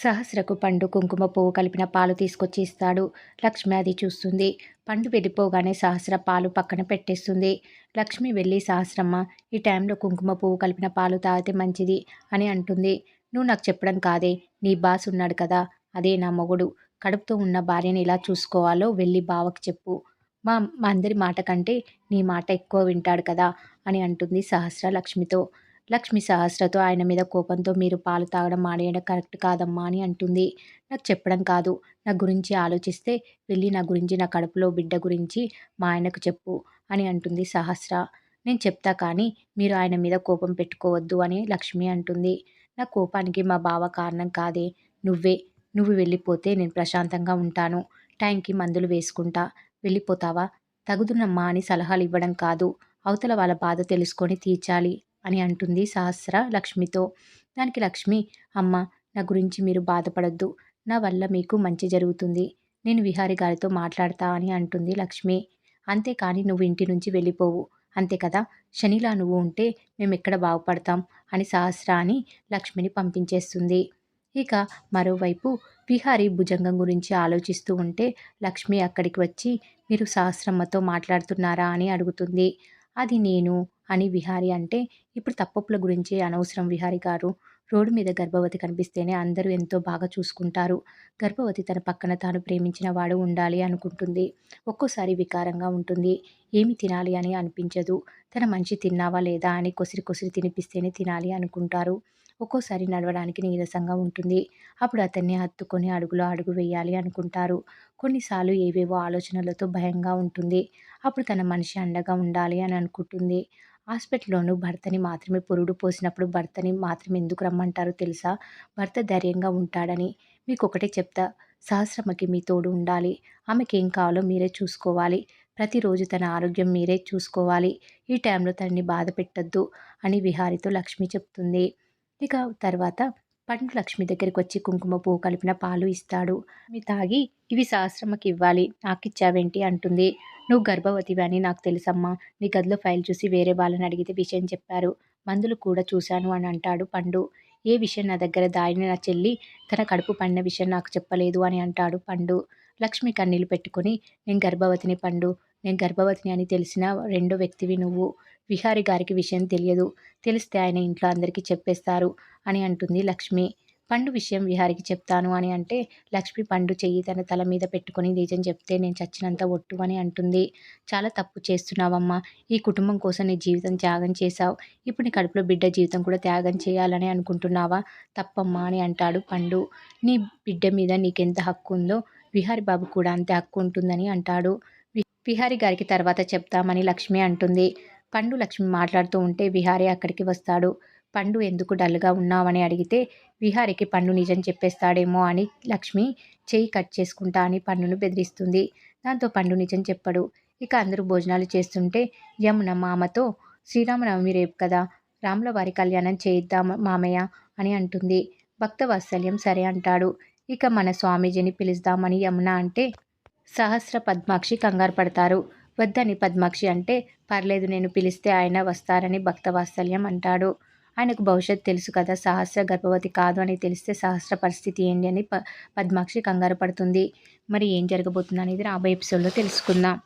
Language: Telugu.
సహస్రకు పండు కుంకుమ పువ్వు కలిపిన పాలు తీసుకొచ్చి ఇస్తాడు. లక్ష్మి అది చూస్తుంది. పండు వెళ్ళిపోగానే సహస్ర పాలు పక్కన పెట్టేస్తుంది. లక్ష్మి వెళ్ళి సహస్రమ్మ, ఈ టైంలో కుంకుమ పువ్వు కలిపిన పాలు తాగితే మంచిది అని అంటుంది. నువ్వు నాకు చెప్పడం కాదే, నీ బాస్ ఉన్నాడు కదా, అదే నా మొగుడు. కడుపుతో ఉన్న భార్యని ఎలా చూసుకోవాలో వెళ్ళి బావకి చెప్పు. మా మా అందరి మాట కంటే నీ మాట ఎక్కువ వింటాడు కదా అని అంటుంది సహస్ర లక్ష్మితో. లక్ష్మి సహస్రతో ఆయన మీద కోపంతో, మీరు పాలు తాగడం మానేయడం కరెక్ట్ కాదమ్మా అని అంటుంది. నాకు చెప్పడం కాదు, నా గురించి ఆలోచిస్తే వెళ్ళి నా గురించి, నా కడుపులో బిడ్డ గురించి మా ఆయనకు చెప్పు అని అంటుంది సహస్ర. నేను చెప్తా కానీ మీరు ఆయన మీద కోపం పెట్టుకోవద్దు అని లక్ష్మి అంటుంది. నా కోపానికి మా బావ కారణం కాదే, నువ్వే. నువ్వు వెళ్ళిపోతే నేను ప్రశాంతంగా ఉంటాను. టైంకి మందులు వేసుకుంటా. వెళ్ళిపోతావా? తగుదునమ్మా అని సలహాలు ఇవ్వడం కాదు, అవతల వాళ్ళ బాధ తెలుసుకొని తీర్చాలి అని అంటుంది సహస్ర లక్ష్మితో. దానికి లక్ష్మి, అమ్మ, నా గురించి మీరు బాధపడొద్దు. నా వల్ల మీకు మంచి జరుగుతుంది. నేను విహారి గారితో మాట్లాడతా అని అంటుంది లక్ష్మి. అంతేకాని నువ్వు ఇంటి నుంచి వెళ్ళిపోవు. అంతే కదా, శనిలా నువ్వు ఉంటే మేమెక్కడ బాగుపడతాం అని సహస్ర అని లక్ష్మిని పంపించేస్తుంది. ఇక మరోవైపు విహారి భుజంగం గురించి ఆలోచిస్తూ ఉంటే లక్ష్మి అక్కడికి వచ్చి, మీరు సహస్రమ్మతో మాట్లాడుతున్నారా అని అడుగుతుంది. అది నేను అని విహారి అంటే, ఇప్పుడు తప్పొప్పుల గురించి అనవసరం విహారి గారు. రోడ్డు మీద గర్భవతి కనిపిస్తేనే అందరూ ఎంతో బాగా చూసుకుంటారు. గర్భవతి తన పక్కన తాను ప్రేమించిన వాడు ఉండాలి అనుకుంటుంది. ఒక్కోసారి వికారంగా ఉంటుంది. ఏమి తినాలి అని అనిపించదు. తన మనిషి తిన్నావా లేదా అని కొసిరి కొసిరి తినిపిస్తేనే తినాలి అనుకుంటారు. ఒక్కోసారి నడవడానికి నీరసంగా ఉంటుంది. అప్పుడు అతన్ని హత్తుకొని అడుగులో అడుగు వేయాలి అనుకుంటారు. కొన్నిసార్లు ఏవేవో ఆలోచనలతో భయంగా ఉంటుంది. అప్పుడు తన మనిషి అండగా ఉండాలి అని అనుకుంటుంది. హాస్పిటల్‌లోనూ భర్తని మాత్రమే పురుడు పోసినప్పుడు భర్తని మాత్రమే ఎందుకు రమ్మంటారో తెలుసా? భర్త ధైర్యంగా ఉంటాడని. మీకొకటే చెప్తా, సహస్రమ్మకి మీ తోడు ఉండాలి. ఆమెకేం కావాలో మీరే చూసుకోవాలి. ప్రతిరోజు తన ఆరోగ్యం మీరే చూసుకోవాలి. ఈ టైంలో తనని బాధ పెట్టొద్దు అని విహారితో లక్ష్మి చెప్తుంది. ఇక తర్వాత పండు లక్ష్మి దగ్గరికొచ్చి కుంకుమ పువ్వు కలిపిన పాలు ఇస్తాడు. ఆమె తాగి, ఇవి సహస్రమ్మకి ఇవ్వాలి, నాకిచ్చావేంటి అంటుంది. నువ్వు గర్భవతివి అని నాకు తెలుసమ్మా. నీ గదిలో ఫైల్ చూసి వేరే వాళ్ళని అడిగితే విషయం చెప్పారు. మందులు కూడా చూశాను అని అంటాడు పండు. ఏ విషయం నా దగ్గర దాయని నా చెల్లి తన కడుపు పండిన విషయం నాకు చెప్పలేదు అని అంటాడు పండు. లక్ష్మి కన్నీళ్లు పెట్టుకొని, నేను గర్భవతిని పండు. నేను గర్భవతిని అని తెలిసిన రెండో వ్యక్తివి నువ్వు. విహారి గారికి విషయం తెలియదు. తెలిస్తే ఆయన ఇంట్లో అందరికీ చెప్పేస్తారు అని అంటుంది లక్ష్మి. పండు విషయం విహారికి చెప్తాను అని అంటే లక్ష్మి పండు చెయ్యి తన తల మీద పెట్టుకొని, నిజం చెప్తే నేను చచ్చినంత ఒట్టు అని అంటుంది. చాలా తప్పు చేస్తున్నావమ్మా. ఈ కుటుంబం కోసం నీ జీవితం త్యాగం చేశావు. ఇప్పుడు నీ కడుపులో బిడ్డ జీవితం కూడా త్యాగం చేయాలని అనుకుంటున్నావా? తప్పమ్మా అని అంటాడు పండు. నీ బిడ్డ మీద నీకెంత హక్కు ఉందో విహారి బాబు కూడా అంతే హక్కు ఉంటుందని అంటాడు. విహారి గారికి తర్వాత చెప్తామని లక్ష్మి అంటుంది. పండు లక్ష్మి మాట్లాడుతూ ఉంటే విహారి అక్కడికి వస్తాడు. పండు ఎందుకు డల్గా ఉన్నావని అడిగితే విహారికి పండు నిజం చెప్పేస్తాడేమో అని లక్ష్మి చెయ్యి కట్ చేసుకుంటా అని పండును బెదిరిస్తుంది. దాంతో పండు నిజం చెప్పడు. ఇక అందరూ భోజనాలు చేస్తుంటే యమున మామతో, శ్రీరామనవమి రేపు కదా, రాముల వారి కళ్యాణం చేయిద్దాం మామయ్య అని అంటుంది. భక్త వాత్సల్యం సరే అంటాడు. ఇక మన స్వామీజీని పిలుద్దామని యమున అంటే సహస్ర పద్మాక్షి కంగారు పడతారు. వద్దని పద్మాక్షి అంటే, పర్లేదు నేను పిలిస్తే ఆయన వస్తారని భక్తవాత్సల్యం అంటాడు. ఆయనకు భవిష్యత్తు తెలుసు కదా, సహస్ర గర్భవతి కాదు అని తెలిస్తే సహస్ర పరిస్థితి ఏంటి అని పద్మాక్షి కంగారు పడుతుంది. మరి ఏం జరగబోతుంది అనేది రాబోయే ఎపిసోడ్లో తెలుసుకుందాం.